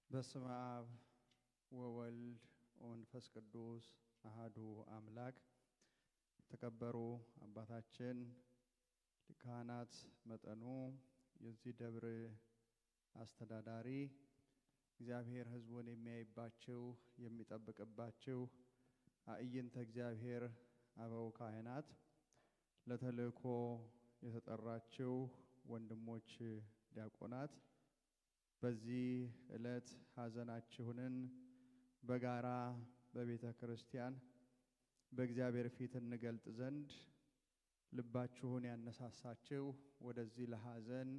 በስመ አብ ወወልድ ወመንፈስ ቅዱስ አሐዱ አምላክ። ተከበሩ አባታችን ሊቃናት መጠኑ የዚህ ደብር አስተዳዳሪ፣ እግዚአብሔር ሕዝቡን የሚያይባቸው የሚጠብቅባቸው አዕይንተ እግዚአብሔር አበው ካህናት፣ ለተልእኮ የተጠራቸው ወንድሞች ዲያቆናት፣ በዚህ ዕለት ሐዘናችሁንን በጋራ በቤተ ክርስቲያን በእግዚአብሔር ፊት እንገልጥ ዘንድ ልባችሁን ያነሳሳችሁ ወደዚህ ለሐዘን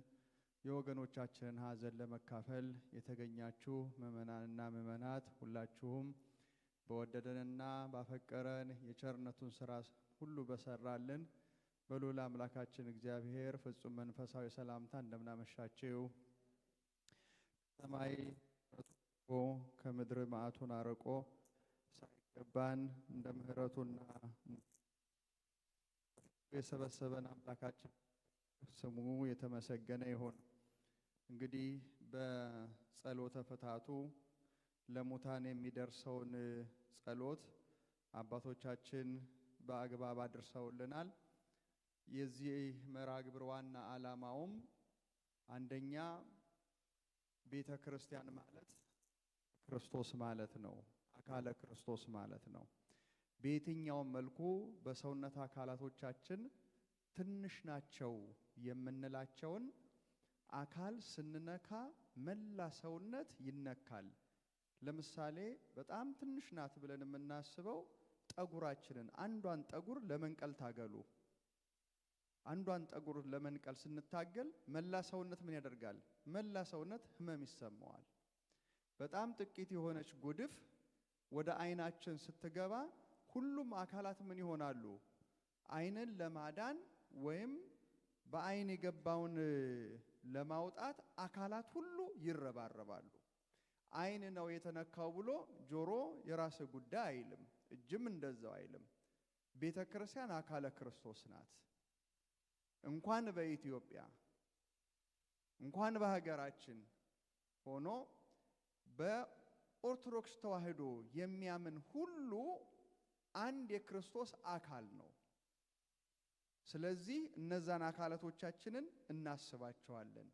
የወገኖቻችንን ሐዘን ለመካፈል የተገኛችሁ ምእመናንና ምእመናት ሁላችሁም በወደደንና ባፈቀረን የቸርነቱን ሥራ ሁሉ በሰራልን በልዑል አምላካችን እግዚአብሔር ፍጹም መንፈሳዊ ሰላምታ እንደምናመሻችሁ። ሰማይ ከምድር መዓቱን አርቆ ሳይገባን እንደ ምሕረቱና የሰበሰበን አምላካችን ስሙ የተመሰገነ ይሁን። እንግዲህ በጸሎተ ፍትሐቱ ለሙታን የሚደርሰውን ጸሎት አባቶቻችን በአግባብ አድርሰውልናል። የዚህ መርሐ ግብር ዋና ዓላማውም አንደኛ ቤተ ክርስቲያን ማለት ክርስቶስ ማለት ነው፣ አካለ ክርስቶስ ማለት ነው። በየትኛውም መልኩ በሰውነት አካላቶቻችን ትንሽ ናቸው የምንላቸውን አካል ስንነካ መላ ሰውነት ይነካል። ለምሳሌ በጣም ትንሽ ናት ብለን የምናስበው ጠጉራችንን አንዷን ጠጉር ለመንቀል ታገሉ። አንዷን ጠጉር ለመንቀል ስንታገል መላ ሰውነት ምን ያደርጋል? መላ ሰውነት ህመም ይሰማዋል። በጣም ጥቂት የሆነች ጉድፍ ወደ አይናችን ስትገባ ሁሉም አካላት ምን ይሆናሉ? አይንን ለማዳን ወይም በአይን የገባውን ለማውጣት አካላት ሁሉ ይረባረባሉ። አይን ነው የተነካው ብሎ ጆሮ የራስ ጉዳይ አይልም፣ እጅም እንደዛው አይልም። ቤተ ክርስቲያን አካለ ክርስቶስ ናት። እንኳን በኢትዮጵያ እንኳን በሀገራችን ሆኖ በኦርቶዶክስ ተዋሕዶ የሚያምን ሁሉ አንድ የክርስቶስ አካል ነው። ስለዚህ እነዛን አካላቶቻችንን እናስባቸዋለን።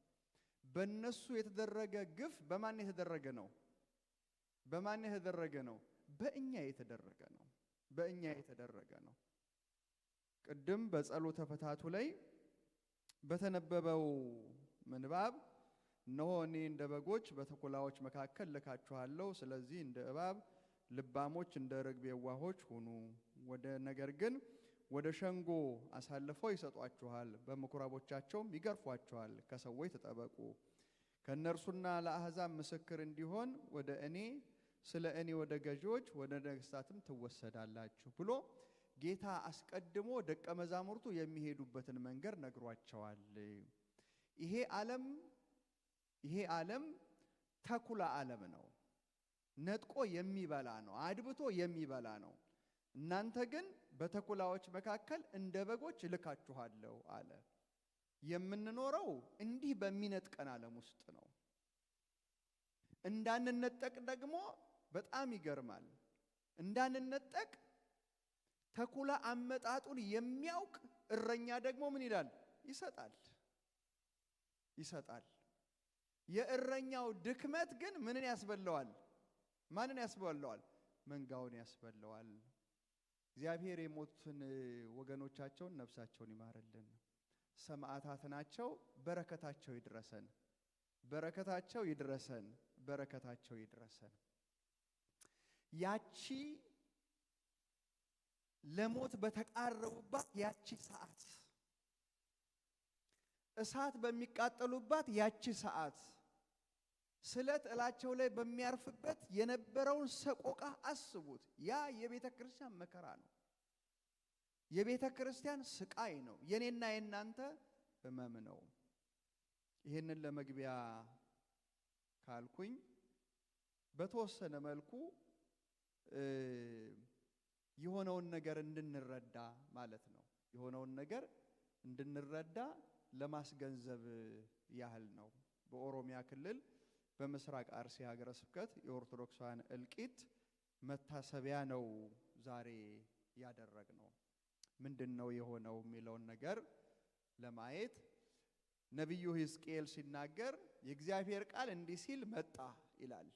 በእነሱ የተደረገ ግፍ በማን የተደረገ ነው? በማን የተደረገ ነው? በእኛ የተደረገ ነው። በእኛ የተደረገ ነው። ቅድም በጸሎተ ፍትሐቱ ላይ በተነበበው ምንባብ እነሆ እኔ እንደ በጎች በተኩላዎች መካከል ልካችኋለሁ፣ ስለዚህ እንደ እባብ ልባሞች እንደ ርግብ የዋሆች ሁኑ፣ ነገር ግን ወደ ሸንጎ አሳልፈው ይሰጧችኋል፣ በምኩራቦቻቸውም ይገርፏችኋል። ከሰዎች ተጠበቁ፣ ከእነርሱና ለአሕዛብ ምስክር እንዲሆን ወደ እኔ ስለ እኔ ወደ ገዢዎች ወደ ነገሥታትም ትወሰዳላችሁ ብሎ ጌታ አስቀድሞ ደቀ መዛሙርቱ የሚሄዱበትን መንገድ ነግሯቸዋል። ይሄ ዓለም ተኩላ ዓለም ነው። ነጥቆ የሚበላ ነው፣ አድብቶ የሚበላ ነው። እናንተ ግን በተኩላዎች መካከል እንደ በጎች ልካችኋለሁ አለ። የምንኖረው እንዲህ በሚነጥቀን ዓለም ውስጥ ነው። እንዳንነጠቅ ደግሞ በጣም ይገርማል። እንዳንነጠቅ ተኩላ አመጣጡን የሚያውቅ እረኛ ደግሞ ምን ይላል? ይሰጣል። የእረኛው ድክመት ግን ምንን ያስበለዋል? ማንን ያስበለዋል? መንጋውን ያስበለዋል። እግዚአብሔር የሞቱትን ወገኖቻቸውን ነፍሳቸውን ይማርልን። ሰማዕታት ናቸው። በረከታቸው ይድረሰን፣ በረከታቸው ይድረሰን፣ በረከታቸው ይድረሰን። ያቺ ለሞት በተቃረቡባት ያቺ ሰዓት፣ እሳት በሚቃጠሉባት ያቺ ሰዓት፣ ስለት እላቸው ላይ በሚያርፍበት የነበረውን ሰቆቃ አስቡት። ያ የቤተ ክርስቲያን መከራ ነው። የቤተ ክርስቲያን ስቃይ ነው። የኔና የናንተ ህመም ነው። ይሄንን ለመግቢያ ካልኩኝ በተወሰነ መልኩ የሆነውን ነገር እንድንረዳ ማለት ነው። የሆነውን ነገር እንድንረዳ ለማስገንዘብ ያህል ነው። በኦሮሚያ ክልል በምስራቅ አርሲ ሀገረ ስብከት የኦርቶዶክሳውያን እልቂት መታሰቢያ ነው ዛሬ ያደረግነው። ምንድነው የሆነው የሚለውን ነገር ለማየት ነብዩ ሕዝቅኤል ሲናገር የእግዚአብሔር ቃል እንዲህ ሲል መጣ ይላል።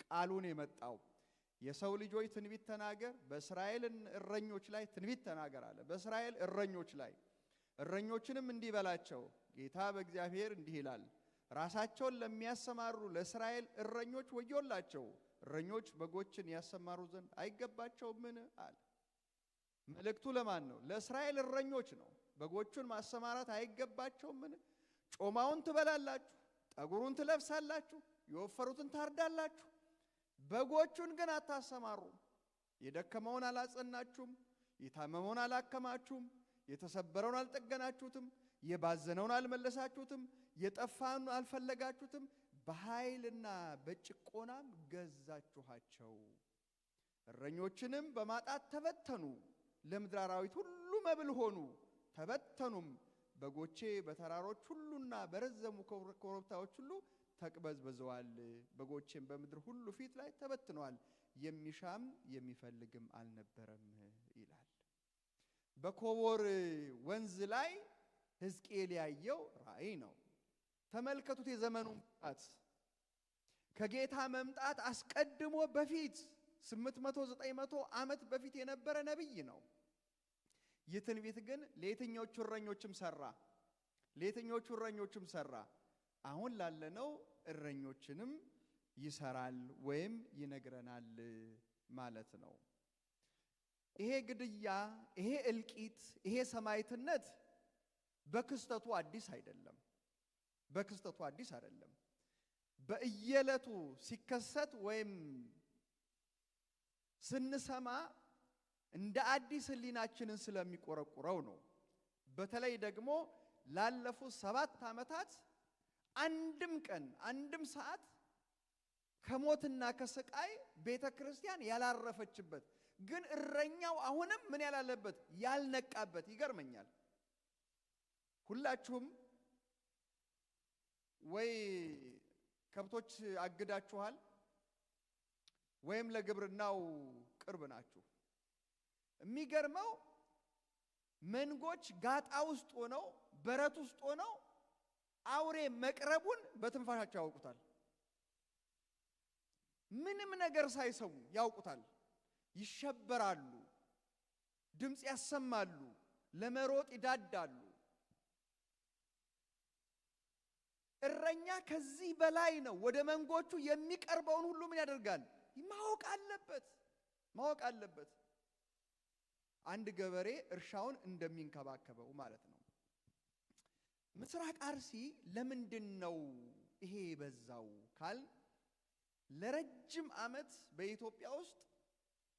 ቃሉን የመጣው የሰው ልጆች ትንቢት ተናገር፣ በእስራኤል እረኞች ላይ ትንቢት ተናገር አለ። በእስራኤል እረኞች ላይ እረኞችንም እንዲህ በላቸው፣ ጌታ በእግዚአብሔር እንዲህ ይላል፣ ራሳቸውን ለሚያሰማሩ ለእስራኤል እረኞች ወዮላቸው። እረኞች በጎችን ያሰማሩ ዘንድ አይገባቸውምን አለ። መልእክቱ ለማን ነው? ለእስራኤል እረኞች ነው። በጎቹን ማሰማራት አይገባቸውምን? ጮማውን ትበላላችሁ፣ ጠጉሩን ትለብሳላችሁ፣ የወፈሩትን ታርዳላችሁ፣ በጎቹን ግን አታሰማሩም። የደከመውን አላጸናችሁም፣ የታመመውን አላከማችሁም፣ የተሰበረውን አልጠገናችሁትም፣ የባዘነውን አልመለሳችሁትም፣ የጠፋውን አልፈለጋችሁትም፣ በኃይልና በጭቆናም ገዛችኋቸው። እረኞችንም በማጣት ተበተኑ፣ ለምድር አራዊት ሁሉ መብል ሆኑ፣ ተበተኑም። በጎቼ በተራሮች ሁሉና በረዘሙ ኮረብታዎች ሁሉ ተቅበዝብዘዋል። በጎቼም በምድር ሁሉ ፊት ላይ ተበትነዋል፣ የሚሻም የሚፈልግም አልነበረም ይላል። በኮቦር ወንዝ ላይ ሕዝቅኤል ያየው ራእይ ነው። ተመልከቱት። የዘመኑ መምጣት ከጌታ መምጣት አስቀድሞ በፊት 800-900 ዓመት በፊት የነበረ ነብይ ነው። ይህ ትንቢት ግን ለየትኞቹ እረኞችም ሰራ? ለየትኞቹ እረኞችም ሰራ? አሁን ላለነው እረኞችንም ይሰራል ወይም ይነግረናል ማለት ነው። ይሄ ግድያ፣ ይሄ እልቂት፣ ይሄ ሰማዕትነት በክስተቱ አዲስ አይደለም። በክስተቱ አዲስ አይደለም። በእየለቱ ሲከሰት ወይም ስንሰማ እንደ አዲስ ህሊናችንን ስለሚቆረቁረው ነው። በተለይ ደግሞ ላለፉት 7 ዓመታት አንድም ቀን አንድም ሰዓት ከሞትና ከስቃይ ቤተክርስቲያን ያላረፈችበት ግን እረኛው አሁንም ምን ያላለበት ያልነቃበት ይገርመኛል። ሁላችሁም ወይ ከብቶች አግዳችኋል ወይም ለግብርናው ቅርብ ናችሁ። የሚገርመው መንጎች ጋጣ ውስጥ ሆነው በረት ውስጥ ሆነው አውሬ መቅረቡን በትንፋሻቸው ያውቁታል። ምንም ነገር ሳይሰሙ ያውቁታል። ይሸበራሉ፣ ድምፅ ያሰማሉ፣ ለመሮጥ ይዳዳሉ። እረኛ ከዚህ በላይ ነው። ወደ መንጎቹ የሚቀርበውን ሁሉ ምን ያደርጋል? ማወቅ አለበት፣ ማወቅ አለበት። አንድ ገበሬ እርሻውን እንደሚንከባከበው ማለት ነው። ምስራቅ አርሲ ለምንድን ነው ይሄ በዛው ካል ለረጅም ዓመት በኢትዮጵያ ውስጥ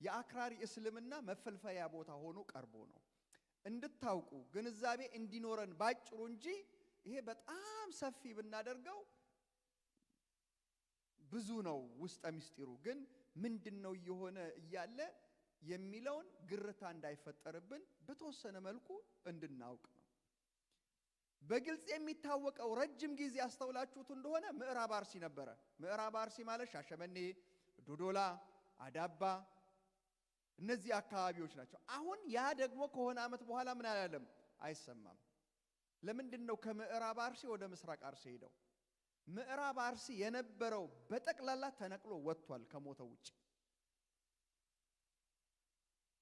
የአክራሪ እስልምና መፈልፈያ ቦታ ሆኖ ቀርቦ ነው። እንድታውቁ ግንዛቤ እንዲኖረን ባጭሩ እንጂ ይሄ በጣም ሰፊ ብናደርገው ብዙ ነው ውስጠ ምስጢሩ። ግን ምንድነው እየሆነ እያለ የሚለውን ግርታ እንዳይፈጠርብን በተወሰነ መልኩ እንድናውቅ ነው። በግልጽ የሚታወቀው ረጅም ጊዜ አስተውላችሁት እንደሆነ ምዕራብ አርሲ ነበረ። ምዕራብ አርሲ ማለት ሻሸመኔ፣ ዶዶላ፣ አዳባ እነዚህ አካባቢዎች ናቸው። አሁን ያ ደግሞ ከሆነ ዓመት በኋላ ምን አላለም? አይሰማም። ለምንድነው ከምዕራብ አርሲ ወደ ምስራቅ አርሲ ሄደው? ምዕራብ አርሲ የነበረው በጠቅላላ ተነቅሎ ወጥቷል ከሞተው ውጭ።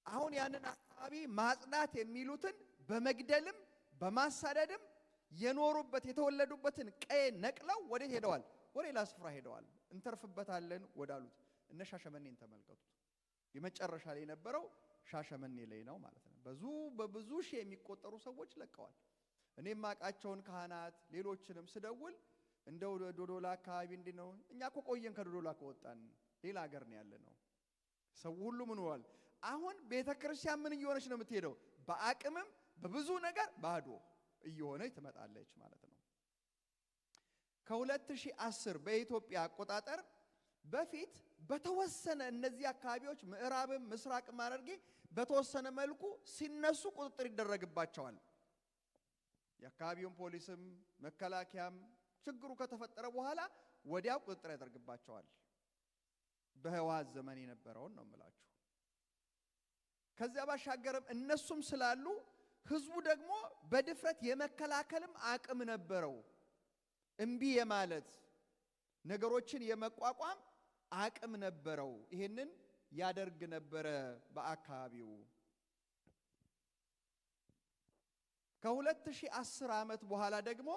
አሁን ያንን አካባቢ ማጽዳት የሚሉትን በመግደልም በማሳደድም የኖሩበት የተወለዱበትን ቀይ ነቅለው ወዴት ሄደዋል? ወደ ሌላ ስፍራ ሄደዋል። እንተርፍበታለን ወዳሉት እነ ሻሸመኔን ተመልከቱት። የመጨረሻ ላይ የነበረው ሻሸመኔ ላይ ነው ማለት ነው። በብዙ ሺህ የሚቆጠሩ ሰዎች ለቀዋል። እኔም ማቃቸውን ካህናት ሌሎችንም ስደውል እንደው ዶዶላ አካባቢ እንዲህ ነው። እኛ እኮ ቆየን ከዶዶላ ከወጣን ሌላ ሀገር ነው ያለነው። ሰው ሁሉ ምን ሆኗል? አሁን ቤተክርስቲያን ምን እየሆነች ነው የምትሄደው? በአቅምም በብዙ ነገር ባዶ እየሆነች ትመጣለች ማለት ነው። ከ2010 በኢትዮጵያ አቆጣጠር በፊት በተወሰነ እነዚህ አካባቢዎች ምዕራብም ምስራቅም ሐረርጌ በተወሰነ መልኩ ሲነሱ ቁጥጥር ይደረግባቸዋል። የአካባቢውን ፖሊስም መከላከያም ችግሩ ከተፈጠረ በኋላ ወዲያው ቁጥጥር ያደርግባቸዋል። በህወሓት ዘመን የነበረውን ነው የምላችሁ። ከዚያ ባሻገርም እነሱም ስላሉ ህዝቡ ደግሞ በድፍረት የመከላከልም አቅም ነበረው። እምቢ የማለት ነገሮችን የመቋቋም አቅም ነበረው። ይሄንን ያደርግ ነበረ በአካባቢው። ከ2010 ዓመት በኋላ ደግሞ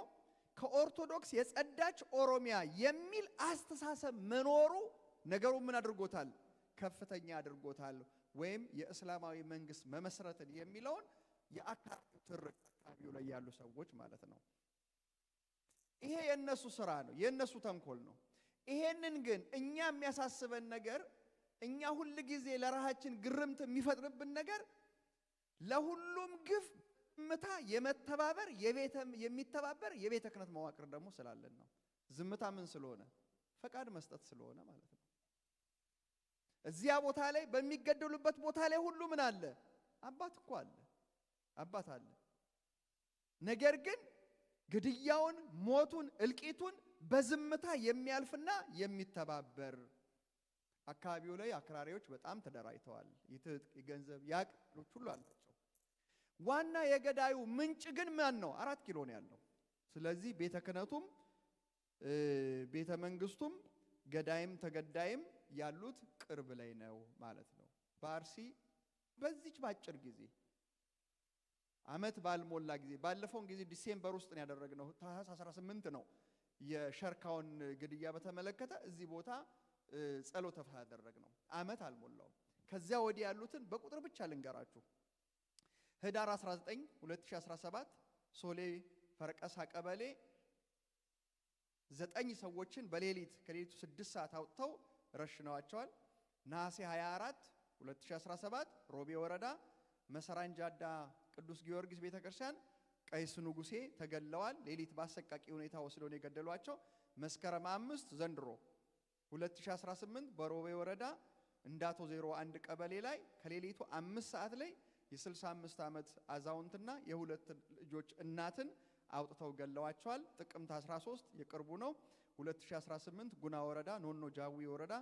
ከኦርቶዶክስ የጸዳች ኦሮሚያ የሚል አስተሳሰብ መኖሩ ነገሩ ምን አድርጎታል? ከፍተኛ አድርጎታል። ወይም የእስላማዊ መንግስት መመስረትን የሚለውን የአካባቢው ትርክ አካባቢው ላይ ያሉ ሰዎች ማለት ነው። ይሄ የነሱ ስራ ነው፣ የነሱ ተንኮል ነው። ይሄንን ግን እኛ የሚያሳስበን ነገር እኛ ሁሉ ጊዜ ለራሳችን ግርምት የሚፈጥርብን ነገር ለሁሉም ግፍ ዝምታ የመተባበር የሚተባበር የቤተ ክህነት መዋቅር ደግሞ ስላለን ነው። ዝምታ ምን ስለሆነ? ፈቃድ መስጠት ስለሆነ ማለት ነው። እዚያ ቦታ ላይ በሚገደሉበት ቦታ ላይ ሁሉ ምን አለ? አባት እኮ አለ፣ አባት አለ። ነገር ግን ግድያውን፣ ሞቱን፣ እልቂቱን በዝምታ የሚያልፍና የሚተባበር አካባቢው ላይ አክራሪዎች በጣም ተደራጅተዋል። የትጥቅ የገንዘብ ያቅሎች ሁሉ አላቸው። ዋና የገዳዩ ምንጭ ግን ማን ነው? 4 ኪሎ ነው ያለው። ስለዚህ ቤተ ክህነቱም ቤተ መንግስቱም ገዳይም ተገዳይም ያሉት ቅርብ ላይ ነው ማለት ነው። በአርሲ በዚች ባጭር ጊዜ አመት ባልሞላ ጊዜ ባለፈውን ጊዜ ዲሴምበር ውስጥ ነው ያደረግነው። ታህሳስ 18 ነው የሸርካውን ግድያ በተመለከተ እዚህ ቦታ ጸሎተ ፍትሐት ያደረግነው። አመት አልሞላውም። ከዚያ ወዲህ ያሉትን በቁጥር ብቻ ልንገራችሁ። ህዳር 19 2017 ሶሌ ፈርቀሳ ቀበሌ 9 ሰዎችን በሌሊት ከሌሊቱ 6 ሰዓት አውጥተው ረሽነዋቸዋል። ነሐሴ 24 2017 ሮቤ ወረዳ መሰራንጃዳ ቅዱስ ጊዮርጊስ ቤተክርስቲያን ቀይስ ንጉሴ ተገለዋል። ሌሊት ባሰቃቂ ሁኔታ ወስደው ነው የገደሏቸው። መስከረም 5 ዘንድሮ 2018 በሮቤ ወረዳ እንዳቶ 01 ቀበሌ ላይ ከሌሊቱ 5 ሰዓት ላይ የ65 ዓመት አዛውንትና የሁለት ልጆች እናትን አውጥተው ገለዋቸዋል። ጥቅምት 13 የቅርቡ ነው 2018 ጉና ወረዳ ኖኖ ጃዊ ወረዳ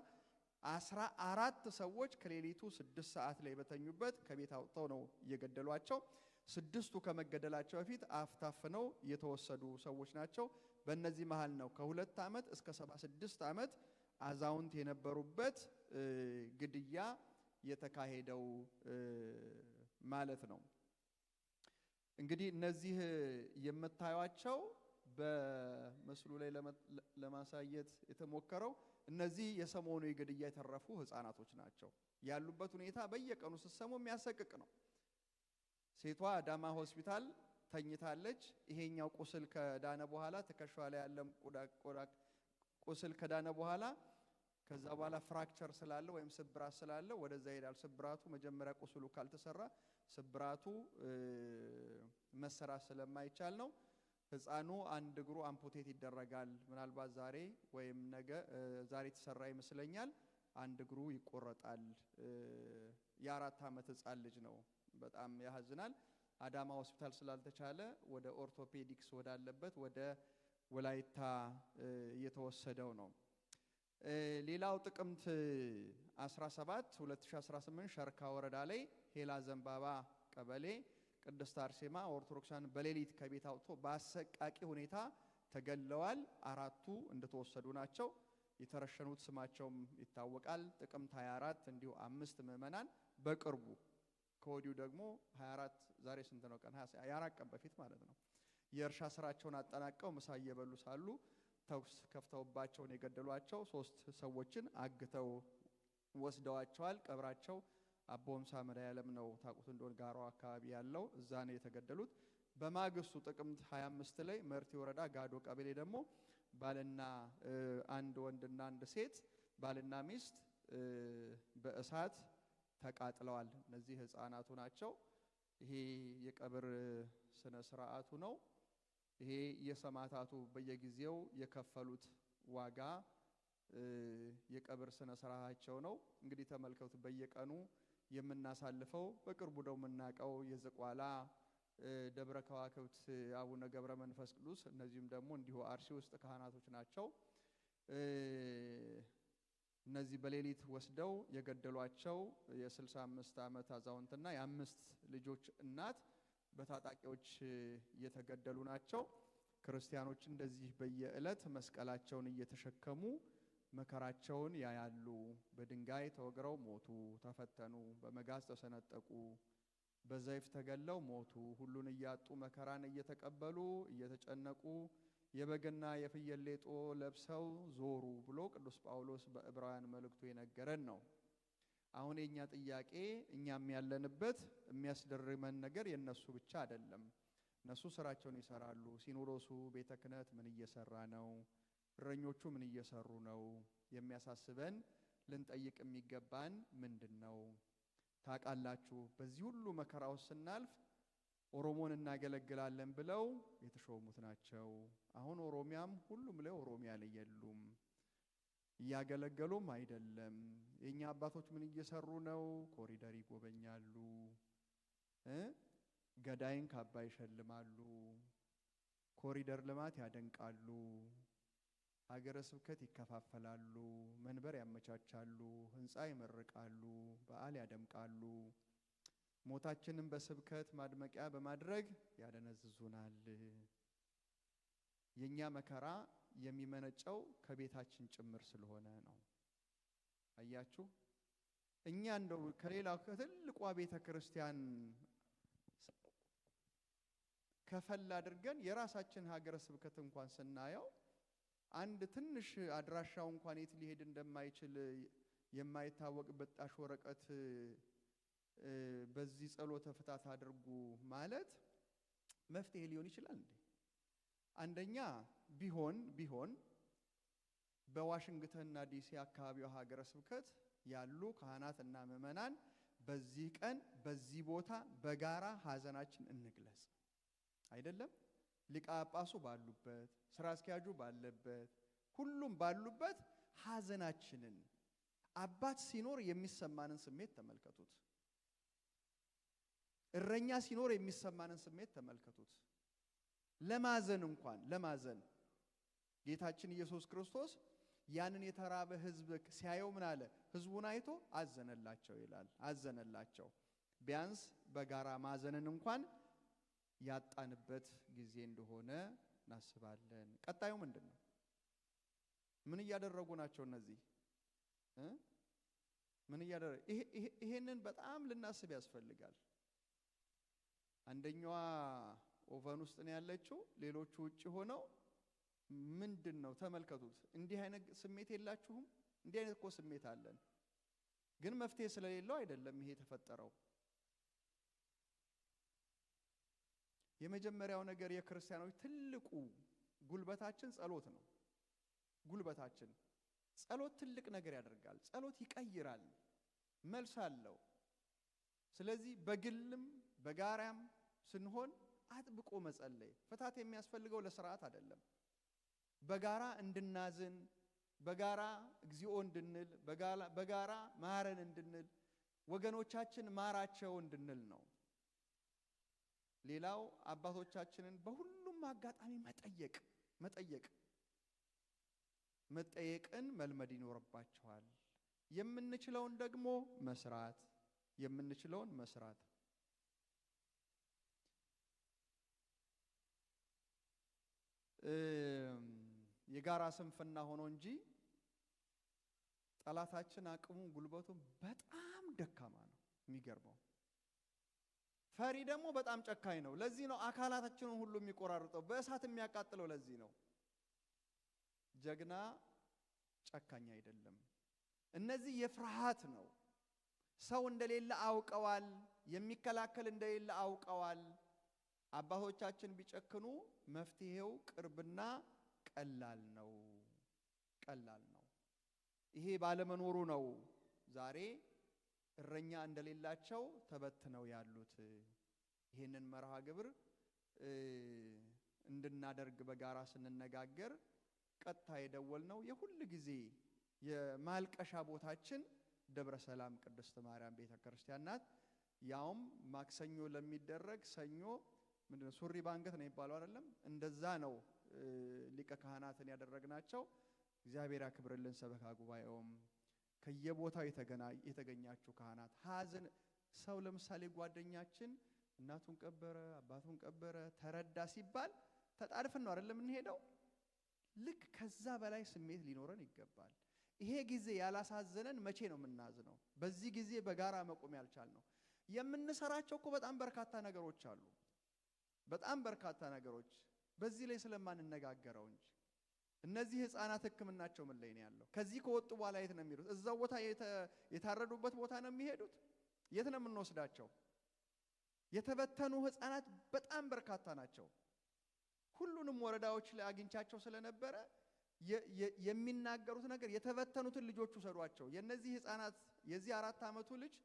14 ሰዎች ከሌሊቱ 6 ሰዓት ላይ በተኙበት ከቤት አውጥተው ነው የገደሏቸው። 6ቱ ከመገደላቸው በፊት አፍታፍነው የተወሰዱ ሰዎች ናቸው። በእነዚህ መሃል ነው ከ2 ዓመት እስከ 76 ዓመት አዛውንት የነበሩበት ግድያ የተካሄደው ማለት ነው። እንግዲህ እነዚህ የምታዩቸው በምስሉ ላይ ለማሳየት የተሞከረው እነዚህ የሰሞኑ የግድያ የተረፉ ህፃናቶች ናቸው። ያሉበት ሁኔታ በየቀኑ ሲሰሙ የሚያሰቅቅ ነው። ሴቷ አዳማ ሆስፒታል ተኝታለች። ይሄኛው ቁስል ከዳነ በኋላ ትከሻዋ ላይ ያለ ቁስል ከዳነ በኋላ ከዛ በኋላ ፍራክቸር ስላለ ወይም ስብራት ስላለ ወደዛ ይሄዳል። ስብራቱ መጀመሪያ ቁስሉ ካልተሰራ ስብራቱ መሰራት ስለማይቻል ነው። ህፃኑ አንድ እግሩ አምፑቴት ይደረጋል። ምናልባት ዛሬ ወይም ነገ ዛሬ ተሰራ ይመስለኛል። አንድ እግሩ ይቆረጣል። የ4 ዓመት ህፃን ልጅ ነው። በጣም ያሳዝናል። አዳማ ሆስፒታል ስላልተቻለ ወደ ኦርቶፔዲክስ ወዳለበት ወደ ወላይታ እየተወሰደው ነው። ሌላው ጥቅምት 17 2018 ሸርካ ወረዳ ላይ ሄላ ዘንባባ ቀበሌ ቅድስት አርሴማ ኦርቶዶክሳን በሌሊት ከቤት አውጥቶ በአሰቃቂ ሁኔታ ተገለዋል። 4ቱ እንደተወሰዱ ናቸው። የተረሸኑት ስማቸውም ይታወቃል። ጥቅምት 24 እንዲሁ 5 ምዕመናን በቅርቡ ከወዲሁ ደግሞ 24 ዛሬ ስንት ነው ቀን? 24 ቀን በፊት ማለት ነው የእርሻ ስራቸውን አጠናቀው ምሳ እየበሉ ሳሉ ተኩስ ከፍተውባቸው ነው የገደሏቸው። 3 ሰዎችን አግተው ወስደዋቸዋል። ቀብራቸው አቦምሳ መድኃኔዓለም ነው። ታውቁት እንደሆነ ጋራው አካባቢ ያለው እዛ ነው የተገደሉት። በማግስቱ ጥቅምት 25 ላይ መርቲ ወረዳ ጋዶ ቀበሌ ደግሞ ባልና አንድ ወንድና አንድ ሴት ባልና ሚስት በእሳት ተቃጥለዋል። እነዚህ ህፃናቱ ናቸው። ይሄ የቀብር ስነ ስርዓቱ ነው። ይሄ የሰማዕታቱ በየጊዜው የከፈሉት ዋጋ የቀብር ስነ ስርዓታቸው ነው። እንግዲህ ተመልከቱ። በየቀኑ የምናሳልፈው በቅርቡ ነው የምናቀው የዝቋላ ደብረ ከዋክብት አቡነ ገብረ መንፈስ ቅዱስ እነዚህም ደግሞ እንዲሁ አርሲ ውስጥ ካህናቶች ናቸው። እነዚህ በሌሊት ወስደው የገደሏቸው የ65 ዓመት አዛውንትና የ5 ልጆች እናት በታጣቂዎች እየተገደሉ ናቸው። ክርስቲያኖች እንደዚህ በየዕለት መስቀላቸውን እየተሸከሙ መከራቸውን ያያሉ። በድንጋይ ተወግረው ሞቱ፣ ተፈተኑ፣ በመጋዝ ተሰነጠቁ፣ በዘይፍ ተገለው ሞቱ። ሁሉን እያጡ መከራን እየተቀበሉ እየተጨነቁ የበግና የፍየል ሌጦ ለብሰው ዞሩ ብሎ ቅዱስ ጳውሎስ በዕብራውያን መልእክቱ የነገረን ነው። አሁን የኛ ጥያቄ እኛም ያለንበት የሚያስደርመን ነገር የነሱ ብቻ አይደለም። እነሱ ስራቸውን ይሰራሉ። ሲኖዶሱ ቤተ ክህነት ምን እየሰራ ነው? እረኞቹ ምን እየሰሩ ነው? የሚያሳስበን ልንጠይቅ የሚገባን ምንድነው? ታውቃላችሁ በዚህ ሁሉ መከራ ውስጥ ስናልፍ ኦሮሞን እናገለግላለን ብለው የተሾሙት ናቸው። አሁን ኦሮሚያም ሁሉም ላይ ኦሮሚያ ላይ የሉም፣ እያገለገሉም አይደለም። የኛ አባቶች ምን እየሰሩ ነው? ኮሪደር ይጎበኛሉ፣ ገዳይን ካባ ይሸልማሉ፣ ኮሪደር ልማት ያደንቃሉ፣ ሀገረ ስብከት ይከፋፈላሉ፣ መንበር ያመቻቻሉ፣ ህንፃ ይመርቃሉ፣ በዓል ያደምቃሉ። ሞታችንን በስብከት ማድመቂያ በማድረግ ያደነዝዙናል። የኛ መከራ የሚመነጨው ከቤታችን ጭምር ስለሆነ ነው። አያችሁ እኛ እንደው ከሌላው ከትልቋ ቤተ ክርስቲያን ከፈል አድርገን የራሳችን ሀገረ ስብከት እንኳን ስናየው አንድ ትንሽ አድራሻው እንኳን የት ሊሄድ እንደማይችል የማይታወቅ በጣሽ ወረቀት በዚህ ጸሎተ ፍታት አድርጉ ማለት መፍትሄ ሊሆን ይችላል እንዴ? አንደኛ ቢሆን በዋሽንግተንና ዲሲ አካባቢው ሀገረ ስብከት ያሉ ካህናትና ምዕመናን በዚህ ቀን በዚህ ቦታ በጋራ ሀዘናችን እንግለጽ አይደለም? ሊቀ ጳጳሱ ባሉበት፣ ስራ አስኪያጁ ባለበት፣ ሁሉም ባሉበት ሀዘናችንን አባት ሲኖር የሚሰማንን ስሜት ተመልከቱት። እረኛ ሲኖር የሚሰማንን ስሜት ተመልከቱት። ለማዘን ጌታችን ኢየሱስ ክርስቶስ ያንን የተራበ ህዝብ ሲያየው ምን አለ? ህዝቡን አይቶ አዘነላቸው ይላል። አዘነላቸው። ቢያንስ በጋራ ማዘንን እንኳን ያጣንበት ጊዜ እንደሆነ እናስባለን። ቀጣዩ ምንድነው? ምን እያደረጉ ናቸው እነዚህ? ይሄንን በጣም ልናስብ ያስፈልጋል። አንደኛዋ ኦቨን ውስጥ ነው ያለችው፣ ሌሎቹ ውጪ ሆነው ምንድነው? ተመልከቱት። እንዲህ አይነት ስሜት የላችሁም? እንዲህ አይነት እኮ ስሜት አለን፣ ግን መፍትሄ ስለሌለው አይደለም ይሄ የተፈጠረው። የመጀመሪያው ነገር የክርስቲያኖች ትልቁ ጉልበታችን ጸሎት ነው። ጉልበታችን ጸሎት ትልቅ ነገር ያደርጋል። ጸሎት ይቀይራል፣ መልስ አለው። ስለዚህ በግልም በጋራም ስንሆን አጥብቆ መጸለይ። ፍታት የሚያስፈልገው ለስርዓት አይደለም። በጋራ እንድናዝን፣ በጋራ እግዚኦ እንድንል፣ በጋራ ማረን እንድንል፣ ወገኖቻችን ማራቸው እንድንል ነው። ሌላው አባቶቻችንን በሁሉም አጋጣሚ መጠየቅን መልመድ ይኖርባቸዋል። የምንችለውን ደግሞ መስራት የጋራ ስንፍና ሆኖ እንጂ ጠላታችን አቅሙ ጉልበቱ በጣም ደካማ ነው። የሚገርመው ፈሪ ደግሞ በጣም ጨካኝ ነው። ለዚህ ነው አካላታችንን ሁሉ የሚቆራርጠው፣ በእሳት የሚያቃጥለው። ለዚህ ነው ጀግና ጨካኝ አይደለም። እነዚህ የፍርሃት ነው። ሰው እንደሌለ አውቀዋል፣ የሚከላከል እንደሌለ አውቀዋል። አባቶቻችን ቢጨክኑ መፍትሄው ቅርብና ቀላል ነው። ይሄ ባለመኖሩ ነው ዛሬ እረኛ እንደሌላቸው ተበትነው ያሉት። ይሄንን መርሃ ግብር እንድናደርግ በጋራ ስንነጋገር ቀጥታ የደወልነው የሁሉ ጊዜ የማልቀሻ ቦታችን ደብረ ሰላም ቅድስት ማርያም ቤተክርስቲያን ናት። ያውም ማክሰኞ ለሚደረግ ሰኞ ምንድነው ሱሪ ባንገት ነው ይባላል አይደለም? እንደዛ ነው ሊቀ ካህናትን ያደረግናቸው። እግዚአብሔር ያክብርልን። ሰበካ ጉባኤውም ከየቦታው የተገኛችሁ ካህናት ሐዘን ሰው ለምሳሌ ጓደኛችን እናቱን ቀበረ አባቱን ቀበረ ተረዳ ሲባል ተጣድፈን ነው አይደለም እንሄደው። ልክ ከዛ በላይ ስሜት ሊኖረን ይገባል። ይሄ ጊዜ ያላሳዘነን መቼ ነው የምናዝነው? በዚህ ጊዜ በጋራ መቆም ያልቻልነው የምንሰራቸው እኮ በጣም በርካታ ነገሮች አሉ። በጣም በርካታ ነገሮች በዚህ ላይ ስለማንነጋገረው እንጂ እነዚህ ህፃናት ህክምናቸው ምን ላይ ነው ያለው? ከዚህ ከወጡ በኋላ የት ነው የሚሄዱት? እዛው ቦታ የታረዱበት ቦታ ነው የሚሄዱት? የት ነው የምንወስዳቸው? የተበተኑ ህፃናት በጣም በርካታ ናቸው። ሁሉንም ወረዳዎች ላይ አግኝቻቸው ስለነበረ የሚናገሩት ነገር የተበተኑትን ልጆች ወሰዷቸው። የነዚህ ህፃናት የዚህ 4 ዓመቱ ልጅ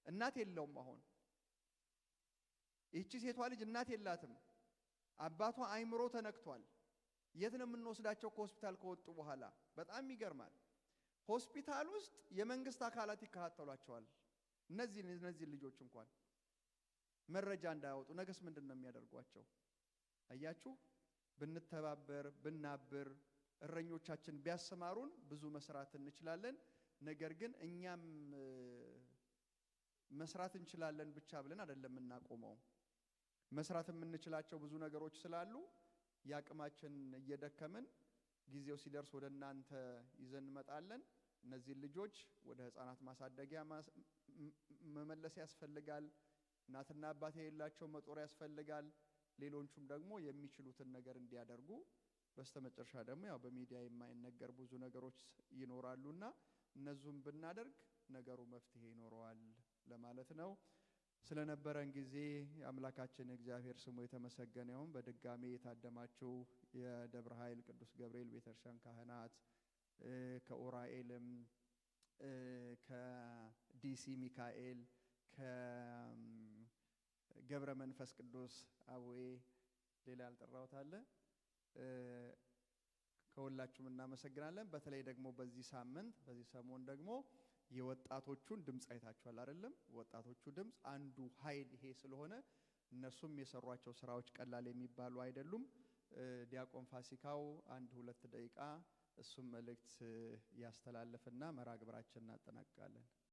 እናት የለውም። አሁን እቺ ሴቷ ልጅ እናት የላትም። አባቷ አይምሮ ተነክቷል። የት ነው የምንወስዳቸው? ከሆስፒታል ከወጡ በኋላ በጣም ይገርማል። ሆስፒታል ውስጥ የመንግስት አካላት ይከታተሏቸዋል። እነዚህ ልጆች እንኳን መረጃ እንዳያወጡ ነገስ ምንድነው የሚያደርጓቸው? አያችሁ፣ ብንተባበር ብናብር እረኞቻችን ቢያሰማሩን ብዙ መስራት እንችላለን። ነገር ግን እኛም መስራት እንችላለን ብቻ ብለን አይደለም እናቆመው። መስራት የምንችላቸው ብዙ ነገሮች ስላሉ ያቅማችን እየደከመን ጊዜው ሲደርስ ወደ እናንተ ይዘን እንመጣለን። እነዚህ ልጆች ወደ ህፃናት ማሳደጊያ መመለስ ያስፈልጋል። እናትና አባት የሌላቸው መጦር ያስፈልጋል። ሌሎቹም ደግሞ የሚችሉትን ነገር እንዲያደርጉ በስተመጨረሻ ደግሞ ያው በሚዲያ የማይነገር ብዙ ነገሮች ይኖራሉና እነሱም ብናደርግ ነገሩ መፍትሄ ይኖረዋል ለማለት ነው። ስለነበረን ጊዜ አምላካችን እግዚአብሔር ስሙ የተመሰገነ ይሁን። በድጋሚ የታደማችሁ የደብረ ኃይል ቅዱስ ገብርኤል ቤተክርስቲያን ካህናት ከኡራኤልም ከዲሲ ሚካኤል ከገብረ መንፈስ ቅዱስ አቡዬ ሌላ ያልጠራሁት አለ ከሁላችሁም እናመሰግናለን። በተለይ ደግሞ በዚህ ሳምንት በዚህ ሰሞን ደግሞ የወጣቶቹን ድምጽ አይታችኋል አይደለም? ወጣቶቹ ድምጽ አንዱ ኃይል ይሄ ስለሆነ እነሱም የሰሯቸው ስራዎች ቀላል የሚባሉ አይደሉም። ዲያቆን ፋሲካው 1-2 ደቂቃ እሱም መልእክት ያስተላልፍና መርሐ ግብራችንን እናጠናቅቃለን።